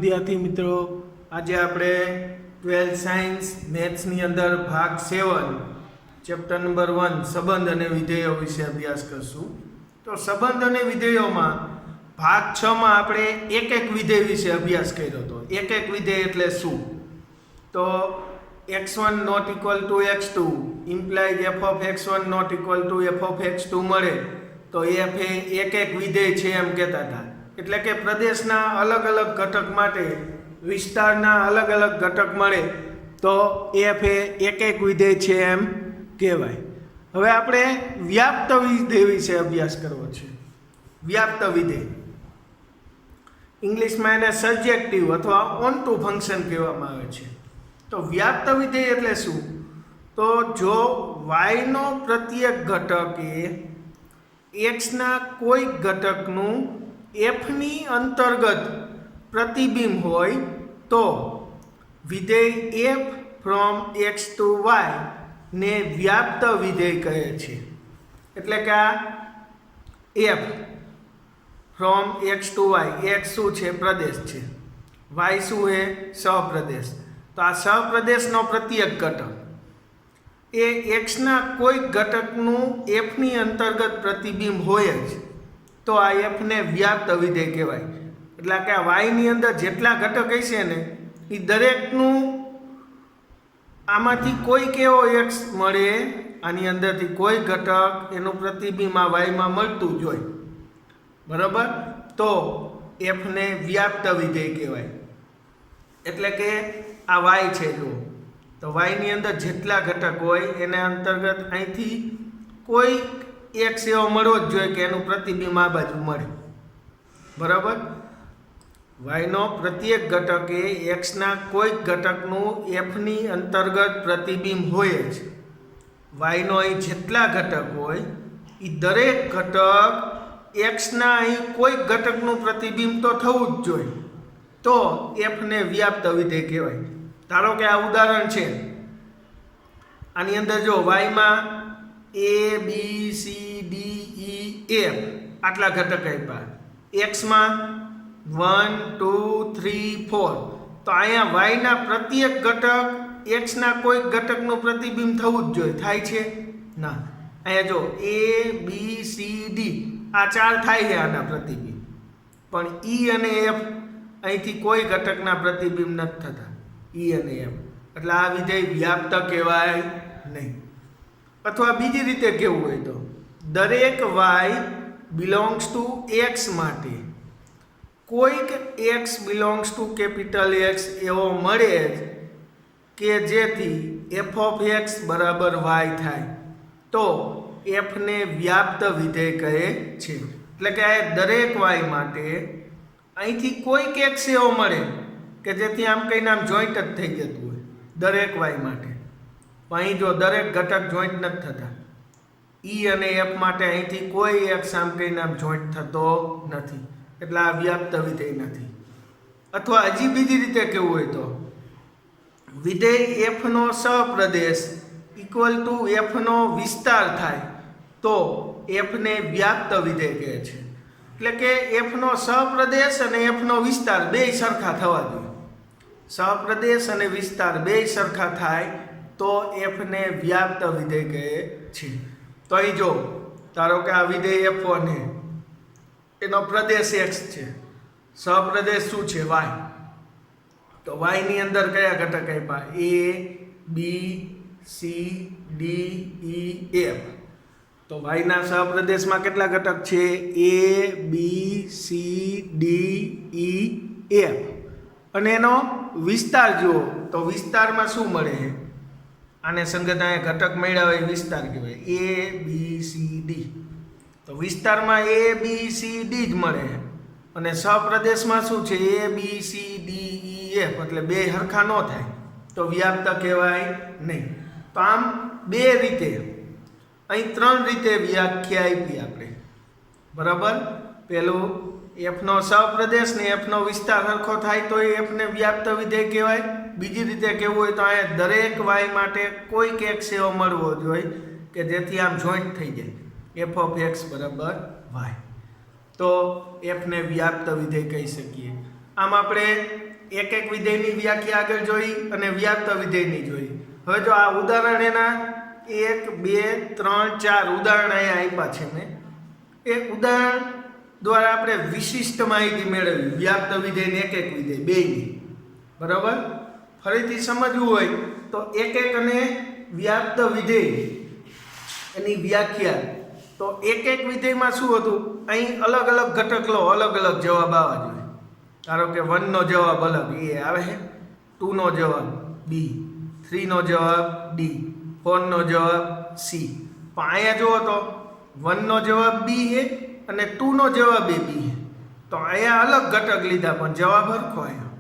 વિદ્યાર્થી મિત્રો, આજે આપણે 12th સાયન્સ મેથ્સની અંદર ભાગ 7 ચેપ્ટર નંબર 1 સંબંધ અને વિધેયો વિશે અભ્યાસ કરશું. તો સંબંધ અને વિધેયોમાં ભાગ 6 માં આપણે એક એક વિધેય વિશે અભ્યાસ કર્યો હતો. એક એક વિધેય એટલે શું? તો x1 not equal to x2 implies f of x1 not equal to f of x2 મળે તો f એ એક એક વિધેય છે એમ કહેતા હતા. એટલે કે પ્રદેશના અલગ અલગ ઘટક માટે વિસ્તારના અલગ અલગ ઘટક મળે તો f એ એક એક વિધેય છે એમ કહેવાય. હવે આપણે વ્યાપ્ત વિધેય વિશે અભ્યાસ કરવો છે. વ્યાપ્ત વિધેય ઇંગ્લિશમાં એને સબ્જેક્ટિવ અથવા ઓન ટુ ફંક્શન કહેવામાં આવે છે. તો વ્યાપ્ત વિધેય એટલે શું? તો જો y નો પ્રત્યેક ઘટક એ x ના કોઈ ઘટકનું f ની અંતર્ગત પ્રતિબિંબ હોય તો વિધેય f from x to y ને વ્યાપ્ત વિધેય કહે છે. એટલે કે આ f from x to y, x શું છે? પ્રદેશ છે. y શું છે? સહપ્રદેશ. તો આ સહપ્રદેશનો પ્રત્યેક ઘટક એ x ના કોઈ ઘટકનું f ની અંતર્ગત પ્રતિબિંબ હોય જ તો આ f ને વ્યાપ્ત વિધેય કહેવાય. એટલે કે આ y ની અંદર જેટલા ઘટક હશે ને એ દરેકનું આમાંથી કોઈક એવો x મળે, આની અંદરથી કોઈ ઘટક એનું પ્રતિબિંબ આ y માં મળતું જ હોય, બરાબર, તો f ને વ્યાપ્ત વિધેય કહેવાય. એટલે કે આ y છે, જો તો y ની અંદર જેટલા ઘટક હોય એને અંતર્ગત અહીંથી કોઈ x એવો મળવો જ જોઈએ કે એનું પ્રતિબિંબ આ બાજુ મળે, બરાબર. y નો પ્રત્યેક ઘટક એ x ના કોઈક ઘટકનું f ની અંતર્ગત પ્રતિબિંબ હોય જ. y નો અહીં જેટલા ઘટક હોય એ દરેક ઘટક x ના અહીં કોઈક ઘટકનું પ્રતિબિંબ તો થવું જ જોઈએ તો f ને વ્યાપ્ત વિધેય કહેવાય. ધારો કે આ ઉદાહરણ છે, આની અંદર જો y માં a b c d e f આટલા ઘટક આપ્યા, x માં 1 2 3 4, તો અહીંયા y ના પ્રત્યેક ઘટક x ના કોઈક ઘટકનું પ્રતિબિંબ થવું જ જોઈએ. થાય છે? ના. અહીંયા જો a b c d આ ચાર થાય છે આના પ્રતિબિંબ, પણ e અને f અહીંથી કોઈ ઘટકના પ્રતિબિંબ નથી થતા, e અને f. એટલે આ વિધેય વ્યાપ્ત કહેવાય નહીં. અથવા બીજી રીતે કેવું હોય તો દરેક y બિલોંગ્સ ટુ x માટે કોઈક x belongs to capital X એવો મળે કે જેથી f ઓફ x બરાબર y થાય તો f ને વ્યાપ્ત વિધેય કહે છે. એટલે કે આ દરેક y માટે અહીંથી કોઈક x એવો મળે કે જેથી આમ કહીને આમ જોઈન્ટ જ થઈ જતું હોય દરેક y માટે. અહીં જો દરેક ઘટક જોઈન્ટ નથી થતા, e અને f માટે અહીંથી કોઈ x આમ કહીને આમ જોઈન્ટ થતો નથી, એટલે આ વ્યાપ્ત વિધેય નથી. અથવા હજી બીજી રીતે કેવું હોય તો વિધેય f નો સહપ્રદેશ ઇક્વલ ટુ f નો વિસ્તાર થાય તો f ને વ્યાપ્ત વિધેય કહે છે. એટલે કે f નો સહપ્રદેશ અને f નો વિસ્તાર બે સરખા થવા જોઈએ. સહપ્રદેશ અને વિસ્તાર બે સરખા થાય તો f ને વ્યાપ્ત વિધેય કહે છે. તો અહીં જો ધારો કે આ વિધેય f1 એનો પ્રદેશ x છે, સહપ્રદેશ શું છે? y. તો y ની અંદર કયા ઘટક આપ્યા? a b c d e f. તો y ના સહપ્રદેશમાં કેટલા ઘટક છે? a b c d e f. અને એનો વિસ્તાર જુઓ તો વિસ્તારમાં શું મળે છે? આને સંગત અહીંયા ઘટક મળ્યા હોય વિસ્તાર કહેવાય, a b c d. તો વિસ્તારમાં a b c d જ મળે અને સહપ્રદેશમાં શું છે? a b c d e f. એટલે બે સરખા ન થાય તો વ્યાપ્ત કહેવાય નહીં. તો આમ બે રીતે, અહીં ત્રણ રીતે વ્યાખ્યા આપી આપણે, બરાબર. પેલું f નો સહપ્રદેશ ને f નો વિસ્તાર સરખો થાય તો એ f ને વ્યાપ્ત વિધેય કહેવાય. બીજી રીતે કેવું હોય તો અહીંયા દરેક y માટે કોઈક x એવો મળવો જોઈએ કે જેથી આમ જોઈન્ટ થઈ જાય, f ઓફ x બરાબર y. તો f ને વ્યાપ્ત વિધેય કહી શકીએ. આમ આપણે એક એક વિધેયની વ્યાખ્યા આગળ જોઈ અને વ્યાપ્ત વિધેયની જોઈ. હવે જો આ ઉદાહરણ એના 1 2 3 4 ઉદાહરણ અહીંયા આપ્યા છે મેં. એ ઉદાહરણ દ્વારા આપણે વિશિષ્ટ માહિતી મેળવી વ્યાપ્ત વિધેય ને એક એક વિધેય બેયની. બરાબર? ફરીથી સમજવું હોય તો એક એક અને વ્યાપ્ત વિધેય એની વ્યાખ્યા. તો એક એક વિધેયમાં શું હતું, અહીં અલગ અલગ ઘટક લો, અલગ અલગ જવાબ આવવા જોઈએ. ધારો કે 1 નો જવાબ અલગ એ આવે છે, 2 નો જવાબ બી, 3 નો જવાબ ડી, 4 નો જવાબ સી. પણ અહીંયા જુઓ તો 1 નો જવાબ બી છે અને 2 નો જવાબ એ બી છે. તો અહીંયા અલગ ઘટક લીધા પણ જવાબ સરખો આવ્યો,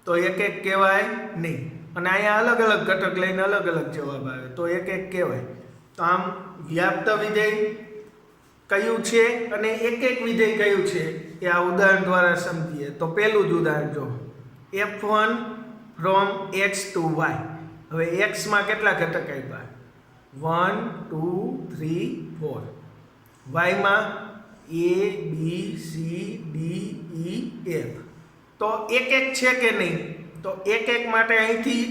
તો એક એક કહેવાય નહીં. અને અહીંયા અલગ અલગ ઘટક લઈને અલગ અલગ જવાબ આવે તો એક એક કહેવાય. તો આમ વ્યાપ્ત વિધેય કયું છે અને એક એક વિધેય કયું છે એ આ ઉદાહરણ દ્વારા સમજીએ. તો પહેલું જ ઉદાહરણ જો, f1 from x to y. હવે x માં કેટલા ઘટક આપ્યા? 1 2 3 4. y માં a b c d e f. તો એક એક છે કે નહીં? તો એક એક માટે અહીંથી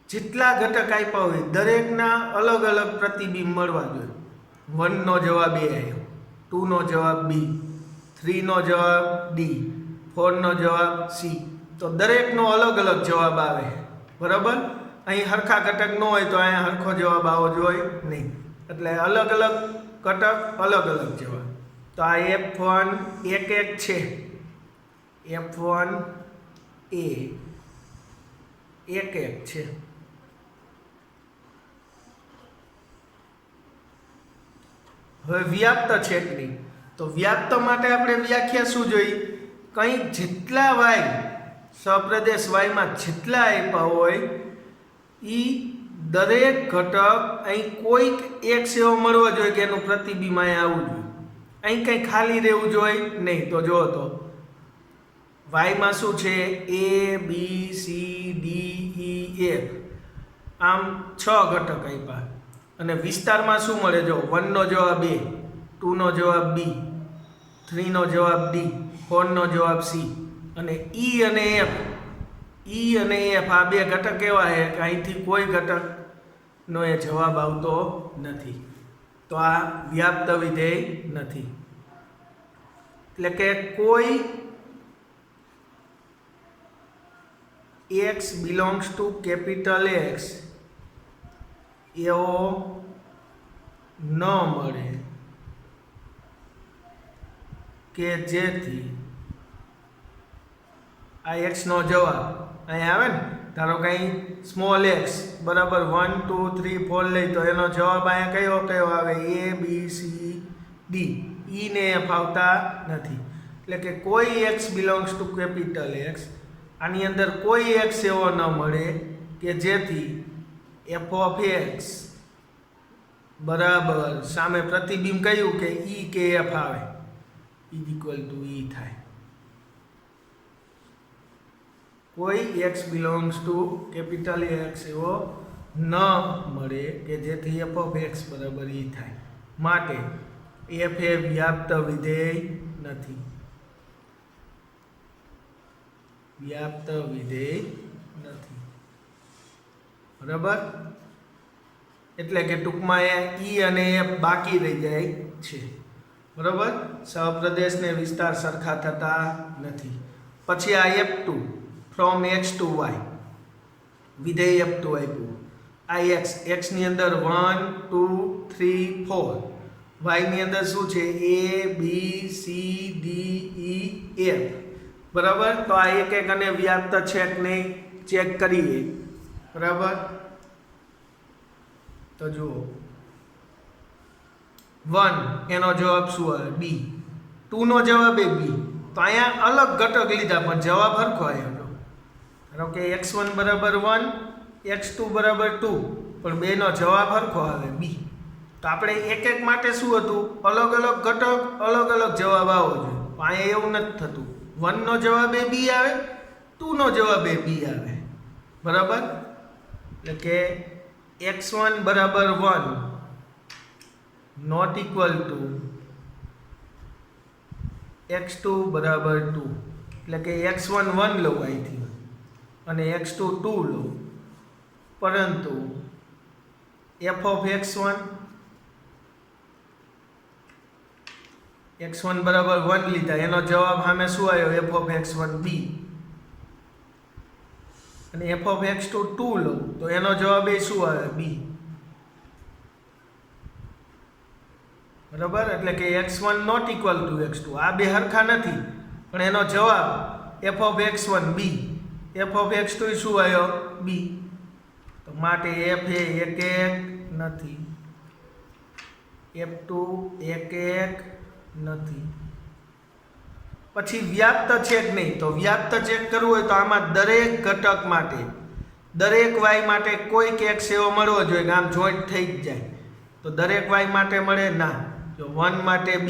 જેટલા ઘટક આપ્યા હોય દરેકના અલગ અલગ પ્રતિબિંબ મળવા જોઈએ. 1 નો જવાબ એ આવ્યો, 2 નો જવાબ બી, 3 નો જવાબ ડી, 4 નો જવાબ સી. તો દરેકનો અલગ અલગ જવાબ આવે. બરાબર? અહીં સરખા ઘટક ન હોય તો અહીંયા સરખો જવાબ આવવો જોઈએ નહીં. એટલે અલગ અલગ ઘટક અલગ અલગ જવાબ. તો આ F1 એક એક છે, F1 એ એક એક છે. હવે વ્યાપ્ત છે કે નહીં? તો વ્યાપ્ત માટે આપણે વ્યાખ્યા શું જોઈ? કંઈ જેટલા વાય સપ્રદેશ વાયમાં જેટલા આપ્યા હોય એ દરેક ઘટક અહીં કોઈક એક સેવો મળવો જોઈએ કે એનું પ્રતિબિંબ અહીંયા આવવું જોઈએ. અહીં કંઈ ખાલી રહેવું જોઈએ નહીં. તો જો તો વાયમાં શું છે? A B C D E F. આમ 6 ઘટક આપ્યા. અને વિસ્તારમાં શું મળે? જો 1 નો જવાબ એ, 2 નો જવાબ બી, 3 નો જવાબ ડી, 4 નો જવાબ સી. અને ઈ અને એફ, ઈ અને એફ આ બે ઘટક એવા છે કે અહીંથી કોઈ ઘટકનો એ જવાબ આવતો નથી. તો આ વ્યાપ્ત વિધેય નથી. એટલે કે કોઈ x belongs to capital X એવો ન મળે કે જેથી આ x નો જવાબ અહીં આવે ને. ધારો કે અહીં સ્મોલ x બરાબર 1 2 3 4 લઈ તો એનો જવાબ અહીંયા કયો કયો આવે? a b c d. ઈ ને f આવતા નથી. એટલે કે કોઈ x belongs to capital X, આની અંદર કોઈ x એવો ન મળે કે જેથી f ઓફ x બરાબર સામે પ્રતિબિંબ કયું કે e કે f આવે ઇઝ ઇક્વલ ટુ e થાય. કોઈ x belongs to capital X એવો ન મળે કે જેથી f ઓફ x બરાબર e થાય. માટે f એ વ્યાપ્ત વિધેય નથી. વ્યાપ્ત વિધેય નથી. બરાબર? એટલે કે ટૂંકમાં ઈ અને એફ બાકી રહી જાય છે. બરાબર? સહપ્રદેશ ને વિસ્તાર સરખા થતા નથી. પછી આ F2 from x to y વિધેય F2 આપ્યું. આ x ની અંદર 1 2 3 4, y ની અંદર શું છે? a b c d e f. બરાબર? તો આ એક એક અને વ્યાપ્ત છે કે નહીં ચેક કરીએ. બરાબર? તો જુઓ 1 એનો જવાબ શું આવે? બી. 2 નો જવાબ એ બી. તો અહીંયા અલગ ઘટક લીધા પણ જવાબ સરખો આવ્યો. ધારો કે x1 બરાબર 1, x2 બરાબર 2, પણ બેનો જવાબ સરખો આવે બી. તો આપણે એક એક માટે શું હતું? અલગ અલગ ઘટક અલગ અલગ જવાબ આવવો જોઈએ. અહીંયા એવું નથી થતું. 1 નો જવાબ એ બી આવે, 2 નો જવાબ એ બી આવે. બરાબર? એટલે કે x1 બરાબર 1 નોટ ઇક્વલ ટુ x2 બરાબર 2. એટલે કે x1 1 લઉં અહીંથી અને x2 2 લઉં, પરંતુ f ઓફ x1 બરાબર 1 લીધા, એનો જવાબ સામે શું આવ્યો? f of x1 b. અને f ઓફ x2 2 લઉં તો એનો જવાબ એ શું આવે? b. બરાબર, એટલે કે x1 not equal two x2, આ બે હરખા નથી, પણ એનો જવાબ f of x1 b, f of x2 શું આવ્યો? b. તો માટે f એ 1 1 નથી, f2 1 1 નથી. પછી વ્યાપ્ત છે કે નહીં? તો વ્યાપ્ત ચેક કરવું હોય તો આમાં દરેક ઘટક માટે, દરેક y માટે કોઈક x એવો મળવો જોઈએ કે આમ જોઈન્ટ થઈ જ જાય. તો દરેક y માટે મળે ના. જો 1 માટે b,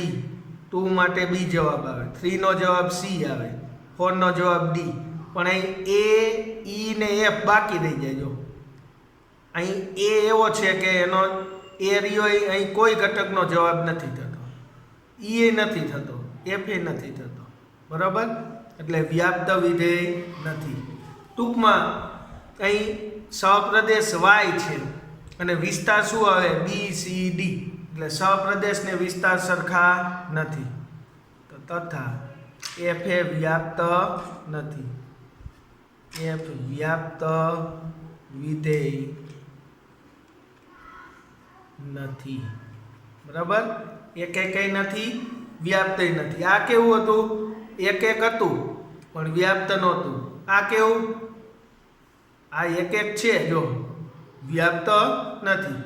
2 માટે b જવાબ આવે, 3 નો જવાબ c આવે, 4 નો જવાબ d. પણ અહીં a, e ને f બાકી રહી જાય. જો અહીં a એવો છે કે એનો એ રહ્યો, અહીં કોઈ ઘટકનો જવાબ નથી થતો, e એ નથી થતો, f એ નથી થતો. બરાબર, એટલે વ્યાપ્ત વિધેય નથી. ટૂંકમાં અહીં સહપ્રદેશ y છે અને વિસ્તાર શું આવે? b c d. એટલે સહપ્રદેશ ને વિસ્તાર સરખા નથી, તો તથા f એ વ્યાપ્ત નથી, f વ્યાપ્ત વિધેય નથી. બરાબર, એક કઈ નથી, વ્યાપ્ત નથી. આ કેવું હતું? એક હતું પણ વ્યાપ્ત નહોતું. આ કેવું? આ એક છે, જો વ્યાપ્ત નથી.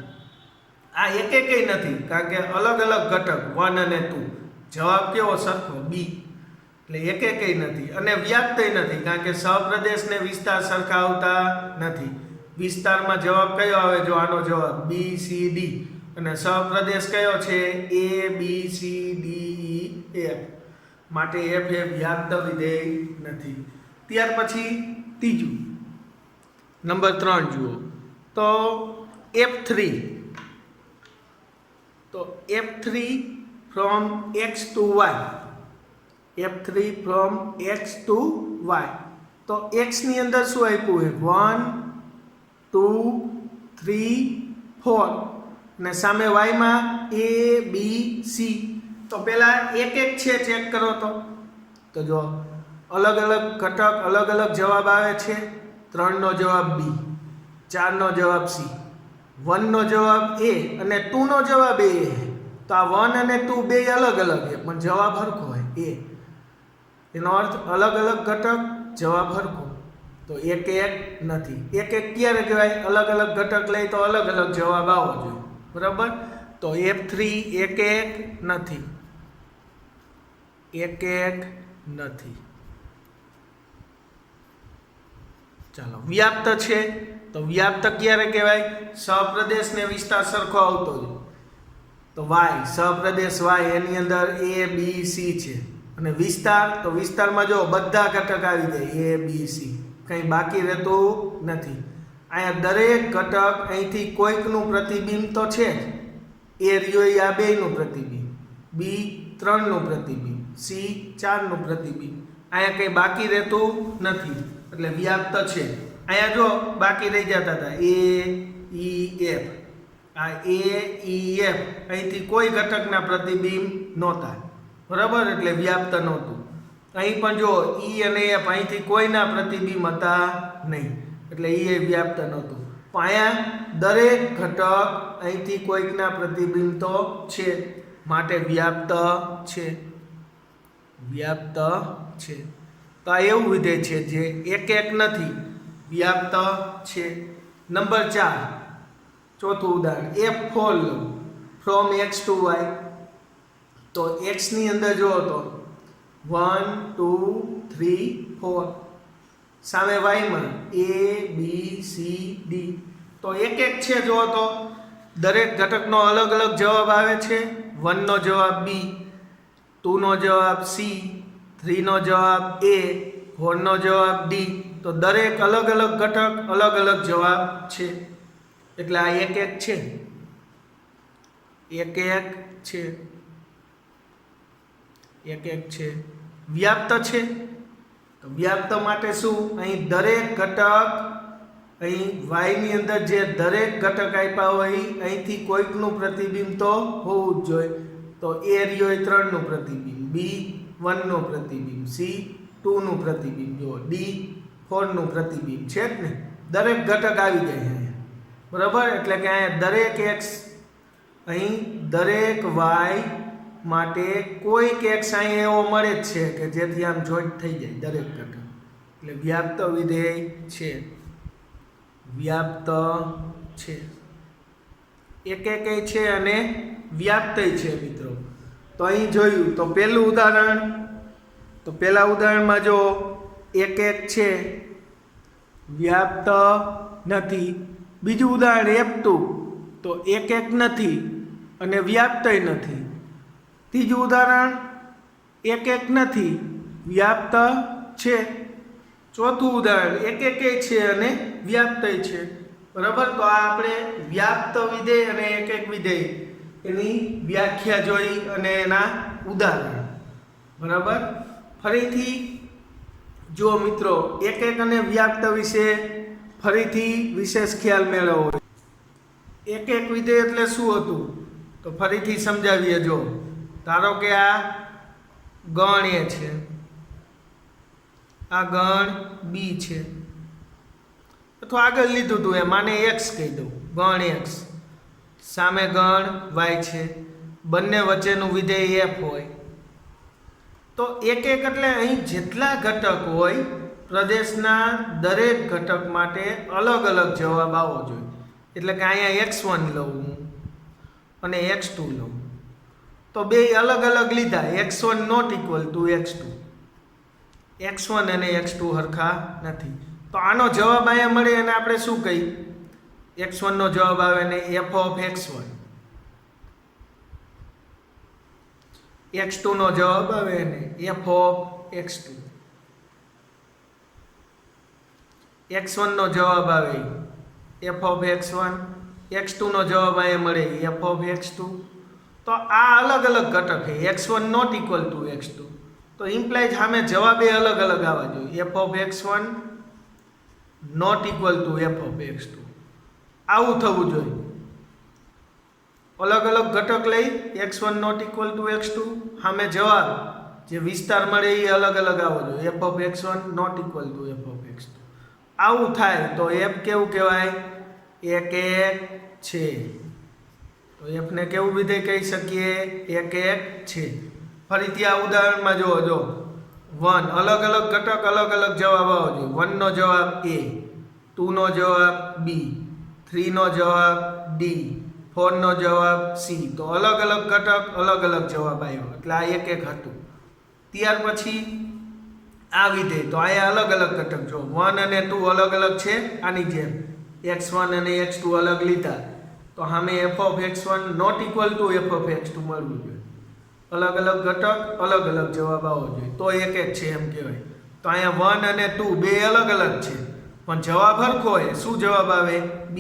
આ એક નથી, કારણ કે અલગ અલગ ઘટક 1 અને 2. જવાબ કેવો? સરખો, b. એટલે એક નથી અને વ્યાપ્ત નથી, કારણ કે સહપ્રદેશ ને વિસ્તાર સરખા આવતા નથી. વિસ્તારમાં જવાબ કયો આવે? જો આનો જવાબ b c d, અને સહપ્રદેશ કયો છે? a b c d e f. માટે f એ વ્યાપ્ત વિધેય નથી. ત્યાર પછી ત્રીજું, નંબર 3 જુઓ તો f3. તો f3 from x to y, f3 from x to y. તો x ની અંદર શું આપ્યું છે? 1 2 3 4, અને સામે y માં a b c. તો પેલા એક છે, ચેક કરો તો જો અલગ અલગ ઘટક, અલગ અલગ જવાબ આવે છે. 3 નો જવાબ b, 4 નો જવાબ c, 1 નો જવાબ a અને 2 નો જવાબ a. તો આ 1 અને 2 બે અલગ અલગ છે, પણ જવાબ સરખો હોય a. એનો અર્થ અલગ અલગ ઘટક, જવાબ સરખો. તો એક નથી. એક ક્યારે કહેવાય? અલગ અલગ ઘટક લઈ તો અલગ અલગ જવાબ આવવો જોઈએ. બરાબર, તો f3 એક નથી, એક નથી. ચાલો, વ્યાપ્ત છે. તો વ્યાપ્ત ક્યારે કહેવાય? સહપ્રદેશ ને વિસ્તાર સરખો આવતો હોય. તો y, સહપ્રદેશ y, એની અંદર a b c છે. અને વિસ્તાર, તો વિસ્તારમાં જો બધા ઘટક આવી જાય, a b c, કંઈ બાકી રહેતું નથી. અહીંયા દરેક ઘટક, અહીંથી કોઈકનું પ્રતિબિંબ તો છે જ. a રહ્યો એ આ બેયનું પ્રતિબિંબ, b 3 નું પ્રતિબિંબ, c 4 નું પ્રતિબિંબ. અહીંયા કંઈ બાકી રહેતું નથી, એટલે વ્યાપ્ત છે. અહીંયા જો બાકી રહી જતા હતા a e f, આ a e f, અહીંથી કોઈ ઘટકના પ્રતિબિંબ નહોતા. બરાબર, એટલે વ્યાપ્ત નહોતું. અહીં પણ જો e અને f, અહીંથી કોઈના પ્રતિબિંબ હતા નહીં, એટલે એ વ્યાપ્ત નહોતું. પણ અહીંયા દરેક ઘટક, અહીંથી કોઈકના પ્રતિબિંબ તો છે, માટે વ્યાપ્ત છે. વ્યાપ્ત છે. તો આ એવું વિધેય છે જે એક નથી, વ્યાપ્ત છે. નંબર 4, ચોથું ઉદાહરણ, f4 લો ફ્રોમ x to y. તો x ની અંદર જો તો 1 2 3 4, સામે y માં a b c d. તો એક છે. જો તો દરેક ઘટકનો અલગ અલગ જવાબ આવે છે. 1 નો જવાબ b, 2 નો જવાબ c, 3 નો જવાબ a, 4 નો જવાબ d. તો દરેક અલગ અલગ ઘટક, અલગ અલગ જવાબ છે. એટલે આ એક છે, એક છે, એક છે. વ્યાપ્ત છે. તો વ્યાપ્ત માટે શું, અહીં દરેક ઘટક, અહીં y ની અંદર જે દરેક ઘટક આપ્યા હોય અહીંથી કોઈકનું પ્રતિબિંબ તો હોવું જ જોઈએ. તો a રહ્યો એ 3 નું પ્રતિબિંબ, b 1 નું પ્રતિબિંબ, c 2 નું પ્રતિબિંબ, જો d 4 નું પ્રતિબિંબ છે જ ને. દરેક ઘટક આવી જાય અહીંયા, બરાબર. એટલે કે અહીંયા દરેક x, અહીં દરેક y માટે કોઈક x અહીં એવો મળે જ છે કે જેથી આમ જોઈન્ટ થઈ જાય દરેક ઘટક. એટલે વ્યાપ્ત વિધેય છે, વ્યાપ્ત છે, એક છે અને વ્યાપ્ત છે મિત્રો. તો અહીં જોયું તો પહેલું ઉદાહરણ, તો પહેલા ઉદાહરણમાં જો એક છે વ્યાપ્ત નથી. બીજું ઉદાહરણ F2 તો એક નથી અને વ્યાપ્તય નથી. ત્રીજું ઉદાહરણ એક નથી વ્યાપ્ત છે. ચોથું ઉદાહરણ એક છે અને વ્યાપ્તય છે, બરાબર. તો આ આપણે વ્યાપ્ત વિધેય અને એક વિધેય એની વ્યાખ્યા જોઈ અને એના ઉદાહરણ, બરાબર. ફરીથી જો મિત્રો એક અને વ્યાપ્ત વિશે ફરીથી વિશેષ ખ્યાલ મેળવવો. એક વિધેય એટલે શું હતું તો ફરીથી સમજાવીએ. જો ધારો કે આ ગણ એ છે, આ ગણ બી છે, અથવા આગળ લીધું હતું એ માને x કહી દઉં, ગણ x, સામે ગણ y છે, બંને વચ્ચેનું વિધેય f હોય. તો એક એટલે અહીં જેટલા ઘટક હોય પ્રદેશના દરેક ઘટક માટે અલગ અલગ જવાબ આવવો જોઈએ. એટલે કે અહીંયા x1 લઉં અને x2 લઉં, તો બે અલગ અલગ લીધા, x1 not equal two x2, x1 અને x2 હરખા નથી. તો આનો જવાબ અહીંયા મળે અને આપણે શું કહી, x1 નો જવાબ આવે ને f ઓફ x1, x2 નો જવાબ આવે ને f ઓફ x2, x1 નો જવાબ આવે f ઓફ x1, x2 નો જવાબ અહીંયા મળે f ઓફ x2. તો આ અલગ અલગ ઘટક છે, x1 not equal two x2, તો ઇમ્પ્લાય સામે જવાબ એ અલગ અલગ આવવા જોઈએ, f of x1 not equal to f of x2, આવું થવું જોઈએ. અલગ અલગ ઘટક લઈ x1 not equal two x2, સામે જવાબ જે વિસ્તાર મળે એ અલગ અલગ આવવો જોઈએ, f of x1 not equal to f of x2. આવું થાય તો f કેવું કહેવાય, એક છે. તો f ને કેવું વિધેય કહી શકીએ, એક છે. ફરીથી આ ઉદાહરણમાં જો 1 અલગ અલગ ઘટક અલગ અલગ જવાબ આવવો જોઈએ. 1 નો જવાબ a, 2 નો જવાબ b, 3 નો જવાબ d, 4 નો જવાબ c. તો અલગ અલગ ઘટક અલગ અલગ જવાબ આવ્યો, એટલે આ એક હતું. ત્યાર પછી આ વિધેય, તો અહીંયા અલગ અલગ ઘટક જો 1 અને 2 અલગ અલગ છે, આની જેમ x1 અને x2 અલગ લીધા, તો સામે f of x1 not equal to f of x2 મળવું જોઈએ. અલગ અલગ ઘટક અલગ અલગ જવાબ આવવો જોઈએ, તો એક છે એમ કહેવાય. તો અહીંયા 1 અને 2 બે અલગ અલગ છે પણ જવાબ સરખો હોય, શું જવાબ આવે, b.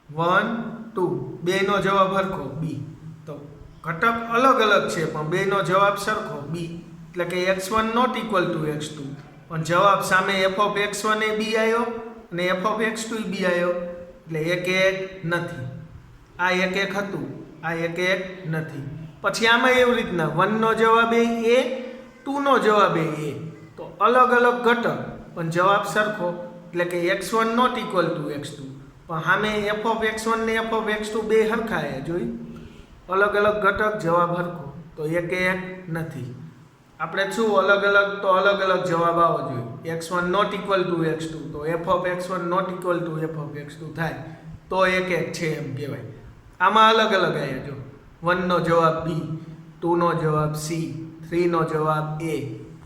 1 2 બેનો જવાબ સરખો b. તો ઘટક અલગ અલગ છે પણ બેનો જવાબ સરખો b, એટલે કે x1 not equal two x2, પણ જવાબ સામે f of x1 A b આવ્યો અને f of x2 A b આવ્યો, એટલે એક નથી. આ એક હતું, આ એક નથી. પછી આમાં એવી રીતના 1 નો જવાબ એ 2 નો જવાબ એ તો અલગ અલગ ઘટક પણ જવાબ સરખો, એટલે કે x1 not equal two x2, પણ સામે f ઓફ x1 ને f ઓફ x2 બે સરખા આવ્યા જોઈ, અલગ અલગ ઘટક જવાબ સરખો, તો એક નથી. આપણે શું અલગ અલગ, તો અલગ અલગ જવાબ આવવો જોઈએ. x1 not equal two x2, તો f of x1 not equal to f of x2 થાય, તો એક છે એમ કહેવાય. આમાં અલગ અલગ આવ્યા જો, 1 નો જવાબ b, 2 નો જવાબ c, 3 નો જવાબ a,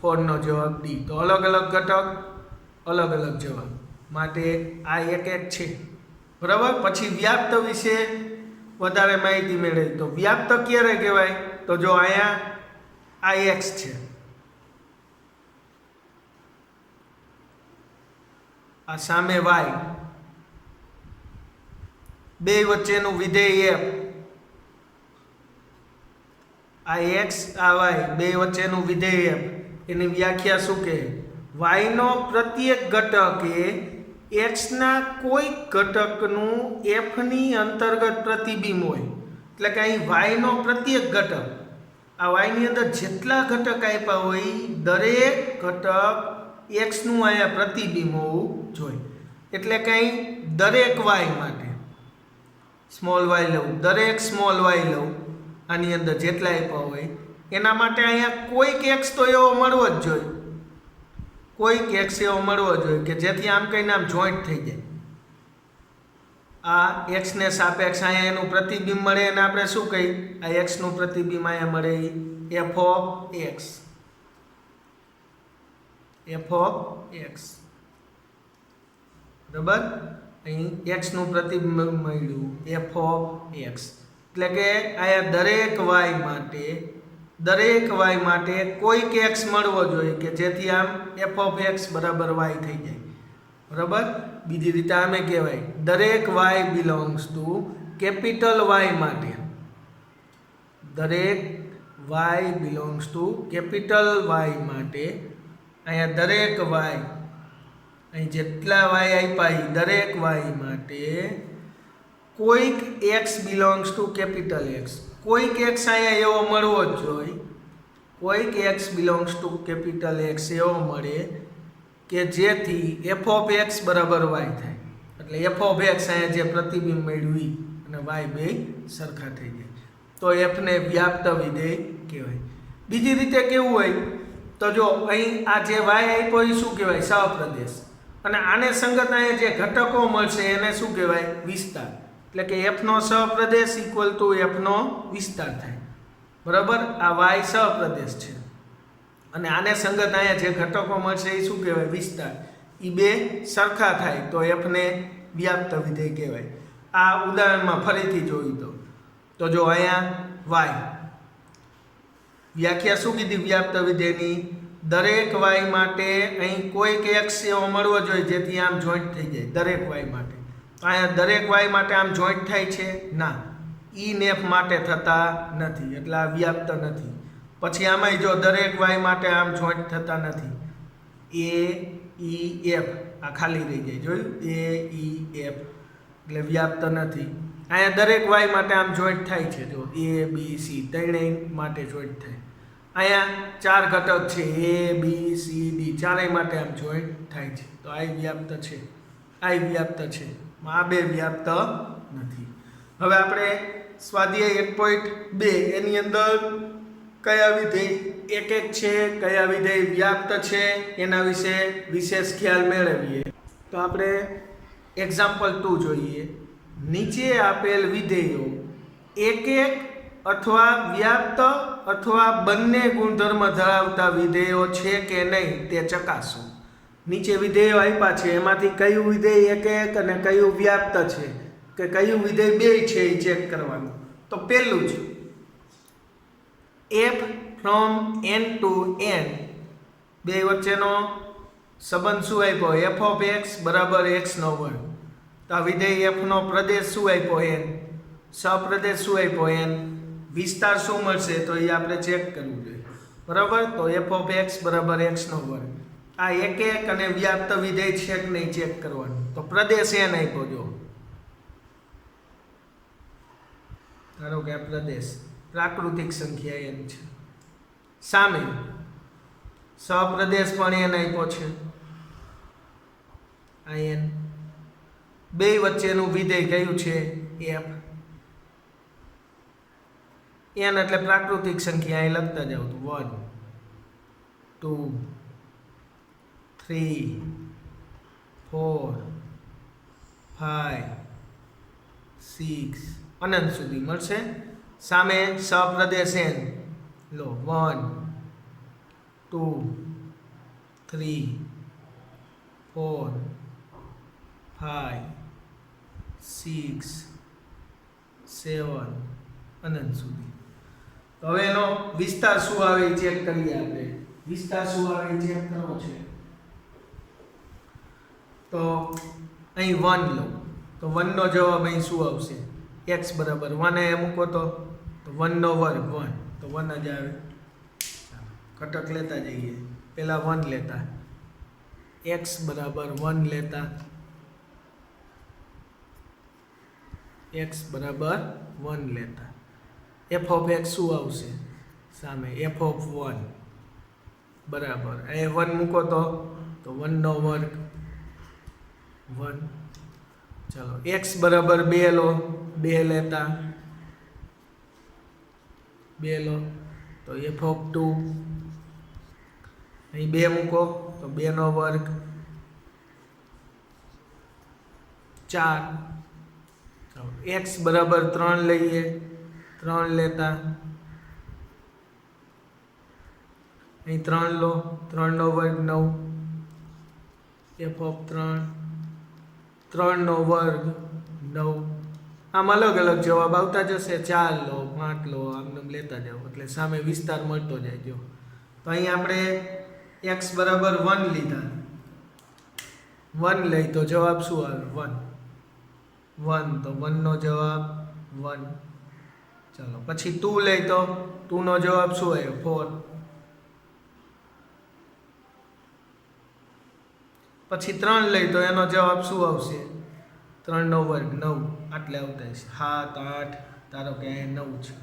4 નો જવાબ d. તો અલગ અલગ ઘટક અલગ અલગ જવાબ માટે આ એક છે, બરાબર. પછી વ્યાપ્ત વિશે વધારે માહિતી મેળવી. તો વ્યાપ્ત ક્યારે કહેવાય, તો જો અહીંયા આ x છે, આ સામે y, બે વચ્ચેનું વિધેય f, આ x આ y, બે વચ્ચેનું વિધેય f, એની વ્યાખ્યા શું કહે? y નો પ્રત્યેક ઘટક એ x ના કોઈ ઘટકનું f ની અંતર્ગત પ્રતિબિંબ હોય. એટલે કે અહીં y નો પ્રત્યેક ઘટક, આ y ની અંદર જેટલા ઘટક આપ્યા હોય દરેક ઘટક x નું અહીંયા પ્રતિબિંબ હોવું જોઈએ. એટલે કે અહીં દરેક y માટે સ્મોલ y લઉં, દરેક સ્મોલ y લઉં, આની અંદર જેટલા આપ્યા હોય એના માટે અહીંયા કોઈક x તો એવો મળવો જ જોઈએ, કોઈક x એવો મળવો જોઈએ કે જેથી આમ કહીને આમ જોઈન્ટ થઈ જાય. આ x ને સાપેક્ષ અહીંયા એનું પ્રતિબિંબ મળે અને આપણે શું કહી? આ x નું પ્રતિબિંબ અહીંયા મળે f of x, f of x, બરાબર. અહીં x નું પ્રતિબિંબ મળ્યું f of x. એટલે કે અહીંયા દરેક y માટે કોઈક x મળવો જોઈએ કે જેથી આમ f of x બરાબર y થઈ જાય, બરાબર. બીજી રીતે આમે કહેવાય દરેક y belongs to capital y માટે, દરેક y belongs to capital y માટે અહીંયા દરેક y, અહીં જેટલા y આપ્યા દરેક y માટે કોઈક x belongs to capital x, કોઈક x અહીંયા એવો મળવો જ જોઈએ, કોઈક x belongs to capital x એવો મળે કે જેથી f of x બરાબર y થાય. એટલે f of x અહીંયા જે પ્રતિબિંબ મળ્યું અને y બે સરખા થઈ જાય, તો f ને વ્યાપ્ત વિધેય કહેવાય. બીજી રીતે કેવું હોય તો જો અહીં આ જે y આપ્યો એ શું કહેવાય? સહપ્રદેશ. અને આને સંગત અહીંયા જે ઘટકો મળશે એને શું કહેવાય? વિસ્તાર. એટલે કે f નો સહપ્રદેશ ઇક્વલ ટુ f નો વિસ્તાર થાય, બરાબર. આ y સહપ્રદેશ છે અને આને સંગત અહીંયા જે ઘટકો મળશે એ શું કહેવાય? વિસ્તાર. એ બે સરખા થાય તો f ને વ્યાપ્ત વિધેય કહેવાય. આ ઉદાહરણમાં ફરીથી જોયું તો જો અહીંયા y વ્યાખ્યા શું કીધી વ્યાપ્ત વિધેયની? દરેક y માટે અહીં કોઈક x એવો મળવો જોઈએ જેથી આમ જોઈન્ટ થઈ જાય દરેક y માટે. અહીંયા દરેક y માટે આમ જોઈન્ટ થાય છે? ના, e ને f માટે થતા નથી, એટલે આ વ્યાપ્ત નથી. પછી આમાંય જો દરેક y માટે આમ જોઈન્ટ થતા નથી, a e f આ ખાલી રહી જાય, જોયું? a e f એટલે વ્યાપ્ત નથી. અહીંયા દરેક y માટે આમ જોઈન્ટ થાય છે, જો a b c ત્રણેય માટે જોઈન્ટ થાય. અહીંયા ચાર ઘટક છે a b c d, ચારેય માટે આમ જોઈન્ટ થાય છે, તો આ વ્યાપ્ત છે, આ વ્યાપ્ત છે, આ બે વ્યાપ્ત નથી. હવે આપણે સ્વાધ્યાય 1.2 એની અંદર કયા વિધેય એક છે, કયા વિધેય વ્યાપ્ત છે એના વિશે વિશેષ ખ્યાલ મેળવીએ. તો આપણે એક્ઝામ્પલ 2 જોઈએ. નીચે આપેલ વિધેયો એક અથવા વ્યાપ્ત અથવા બંને ગુણધર્મ ધરાવતા વિધેયો છે કે નહીં તે ચકાસો. નીચે વિધેયો આપ્યા છે એમાંથી કયું વિધેય એક અને કયું વ્યાપ્ત છે કે કયું વિધેય બે છે એ ચેક કરવાનું. તો પહેલું છે f from n to n, બે વચ્ચેનો સંબંધ શું આપ્યો? f of x બરાબર x નો વર્ગ. તો આ વિધેય f નો પ્રદેશ શું આપ્યો? n. સહપ્રદેશ શું આપ્યો? n. વિસ્તાર શું મળશે તો એ આપણે ચેક કરવું જોઈએ, બરાબર. તો f of x બરાબર x નો વર્ગ. આ એક અને વ્યાપ્ત વિધેય છે કે નહીં ચેક કરવાનું. તો પ્રદેશ n આપ્યો, જો ધારો કે આ પ્રદેશ પ્રાકૃતિક સંખ્યા n છે. સામે સહપ્રદેશ પણ n આપ્યો છે, આ n. બે વચ્ચેનું વિધેય કયું છે? f. n એટલે પ્રાકૃતિક સંખ્યા અહીં લખતા જાવ તો 1 2 3 4 5 6 અનંત સુધી મળશે. સામે સહપ્રદેશ n લો 1 2 3 4 5 6 7 અનંત સુધી. હવે એનો વિસ્તાર શું આવે એ ચેક કરીએ આપણે. વિસ્તાર શું આવે એ ચેક કરવો છે. તો અહીં 1 લો તો 1 નો જવાબ અહીં શું આવશે? x બરાબર 1 એ મૂકો તો 1 નો વર્ગ 1, તો 1 જ આવે. ઘટક લેતા જઈએ. પેલા 1 લેતા, x બરાબર 1 લેતા, x બરાબર 1 લેતા, f ઓફ x શું આવશે સામે? f ઓફ 1 બરાબર એ 1 મૂકો તો 1 નો વર્ગ 1. ચાલો x બરાબર 2 લો, 2 લેતા, 2 લો તો f ઓફ 2, અહીં 2 મૂકો તો 2 નો વર્ગ 4. ચાલો x બરાબર 3 લઈએ, 3 લેતા, અહીં 3 લો, 3 નો વર્ગ 9, f ઓફ 3, 3 નો વર્ગ 9. આમ અલગ અલગ જવાબ આવતા જશે. 4 લો, 5 લો, આમ લેતા જાઓ એટલે સામે વિસ્તાર મળતો જાય. જો તો અહીં આપણે x બરાબર 1 લીધા, 1 લઈ તો જવાબ શું આવે? 1 તો 1 નો જવાબ 1. ચાલો પછી 2 લઈ તો 2 નો જવાબ શું આવ્યો? 4. પછી 3 લઈ તો એનો જવાબ શું આવશે? 3 નો વર્ગ 9. આટલે આવતા હશે 7, 8, ધારો કે અહીંયા 9 છે.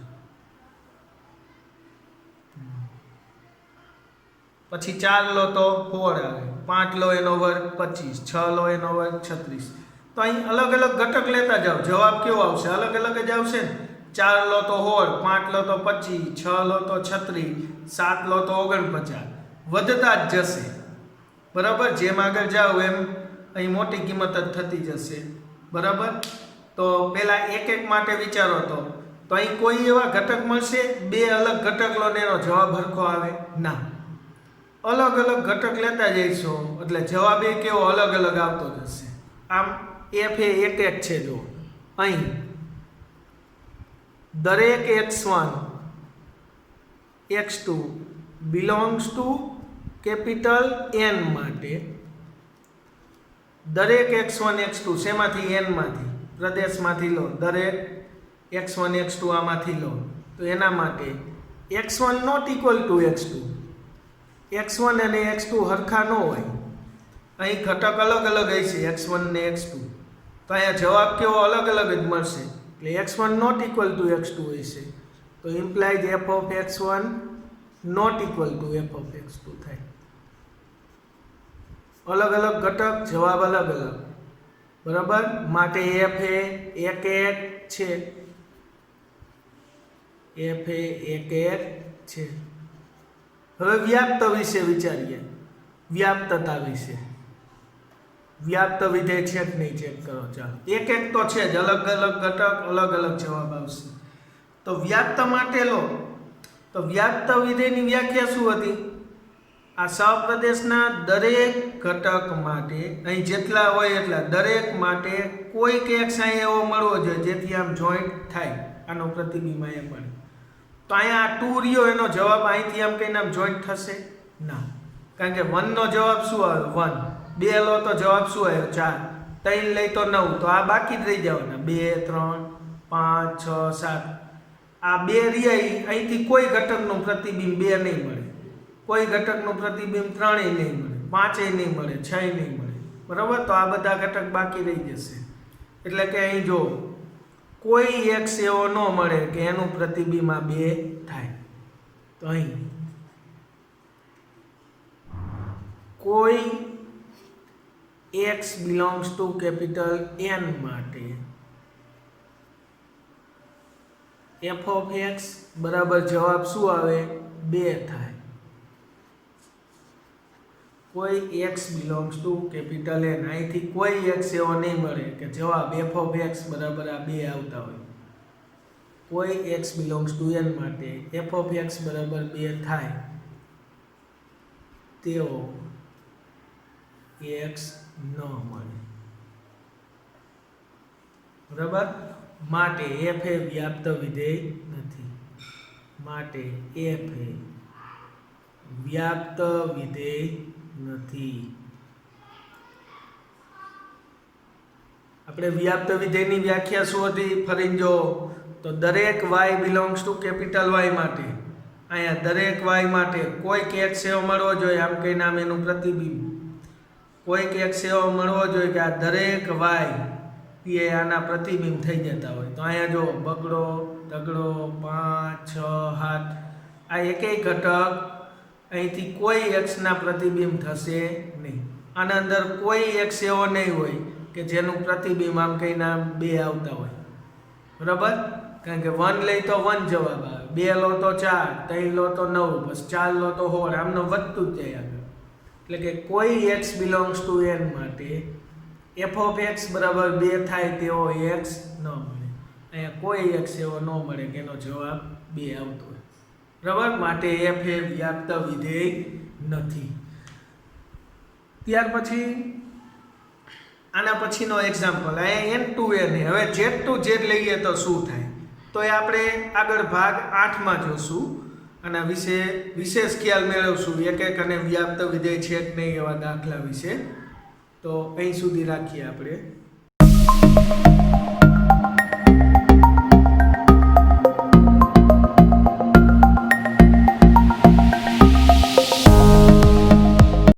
પછી 4 લો તો 4 આવે, 5 લો એનો વર્ગ 25, 6 લો એનો વર્ગ 36. તો અહીં અલગ અલગ ઘટક લેતા જાઓ, જવાબ કેવો આવશે? અલગ અલગ જ આવશે ને. 4 લો તો 16, 5 લો તો 25, 6 લો તો 36, 7 લો તો 49. વધતા જ જશે. બરાબર, જેમ આગળ જાઓ એમ અહીં મોટી કિંમત જ થતી જશે. બરાબર, તો પહેલા એક માટે વિચારો તો અહીં કોઈ એવા ઘટક મળશે 2 અલગ ઘટક લો ને એનો જવાબ સરખો આવે? ના, અલગ અલગ ઘટક લેતા જઈશો એટલે જવાબ એ કેવો અલગ અલગ આવતો જશે. આમ f એ એક છે. જો અહીં દરેક x1 x2 belongs to capital N માટે, દરેક x1 x2 શેમાંથી? n માંથી, પ્રદેશમાંથી લો. દરેક x1 x2 આમાંથી લો તો એના માટે x1 not equal two x2, x1 અને x2 હરખા ન હોય. અહીં ઘટક અલગ અલગ હશે x1 ને x2, તો અહીંયા જવાબ કેવો અલગ અલગ જ મળશે. એટલે x1 not equal two x2 હશે તો implies f of x1 not equal to f of x2 થાય. અલગ અલગ ઘટક, જવાબ અલગ અલગ. બરાબર, માટે f એ એક છે, f એ એક છે. હવે વ્યાપ્ત વિશે વિચારીએ, વ્યાપ્તતા વિશે. વ્યાપ્ત વિધેય છે કે નહીં ચેક કરો. ચાલો એક તો છે જ, અલગ અલગ ઘટક અલગ અલગ જવાબ આવશે. તો વ્યાપ્ત માટે લો તો વ્યાપ્ત વિધેયની વ્યાખ્યા શું હતી? આ સહપ્રદેશના દરેક ઘટક માટે, અહીં જેટલા હોય એટલા, દરેક માટે કોઈક એક સાંઈ એવો મળવો જોઈએ જેથી આમ જોઈન્ટ થાય. આનો પ્રતિબિંબ અહીંયા મળે. તો અહીંયા આ 2 રહ્યો એનો જવાબ અહીંથી આમ કહીને આમ જોઈન્ટ થશે? ના, કારણ કે 1 નો જવાબ શું આવે? 1. 2 લો તો જવાબ શું આવ્યો? 4. 3 લઈ તો 9, તો આ બાકી જ રહી જવાના. 2, 3, 5, 6, 7. આ 2 રહ્યા અહીંથી કોઈ ઘટકનું પ્રતિબિંબ 2 નહીં મળે, કોઈ ઘટકનું પ્રતિબિંબ 3 નહીં મળે, 5 નહીં મળે, 6 નહીં મળે. બરાબર, તો આ બધા ઘટક બાકી રહી જશે. એટલે કે અહીં જો કોઈ એક એવો ન મળે કે એનું પ્રતિબિંબ આ 2 થાય. તો અહીં કોઈ x belongs to capital N માટે f ઓફ x બરાબર જવાબ શું આવે? 2 થાય. કોઈ x belongs to capital N, અહીંથી કોઈ x એવો નહીં મળે કે જવાબ f ઓફ x બરાબર આ 2 આવતા હોય. કોઈ x બિલોંગ્સ ટુ N માટે f ઓફ x બરાબર 2 થાય તેઓ x ન મળે. બરાબર, માટે f એ વ્યાપ્ત વિધેય નથી. માટે f એ વ્યાપ્ત વિધેય નથી. આપણે વ્યાપ્ત વિધેયની વ્યાખ્યા શું હતી? ફરી જો તો દરેક y belongs to capital Y માટે અહીંયા દરેક વાય માટે કોઈક એક્સ એવો મળવો જોઈએ, આમ કહીને આમ એનું પ્રતિબિંબ કોઈક એક્સ એવો મળવો જોઈએ કે આ દરેક વાય એ આના પ્રતિબિંબ થઈ જતા હોય. તો અહીંયા જો બગડો તગડો 5 6 7 આ એકેય ઘટક અહીંથી કોઈ એક્સના પ્રતિબિંબ થશે નહીં. આના અંદર કોઈ એક્સ એવો નહીં હોય કે જેનું પ્રતિબિંબ આમ કહીને આમ 2 આવતા હોય, બરાબર? કારણ કે 1 લઈ તો 1 જવાબ આવે, 2 લો તો 4, 3 લો તો 9, બસ 4 લો તો 16, આમનો વધતું જ જાય આગળ. એટલે કે કોઈ x બિલોંગ્સ ટુ n માટે f ઓફ x બરાબર 2 થાય તેવો x ન મળે. અહીંયા કોઈ x એવો ન મળે કે એનો જવાબ 2 આવતો હોય, બરાબર? માટે f એ વ્યાપ્ત વિધેય નથી. ત્યાર પછી આના પછીનો એક્ઝામ્પલ અહીંયા n2n. હવે z ટુ z લઈએ તો શું થાય? તો એ આપણે આગળ ભાગ 8માં જોશું. આના વિશે વિશેષ ખ્યાલ મેળવશું, એક અને વ્યાપ્ત વિધેય છે કે નહીં એવા દાખલા વિશે. તો અહીં સુધી રાખીએ આપણે.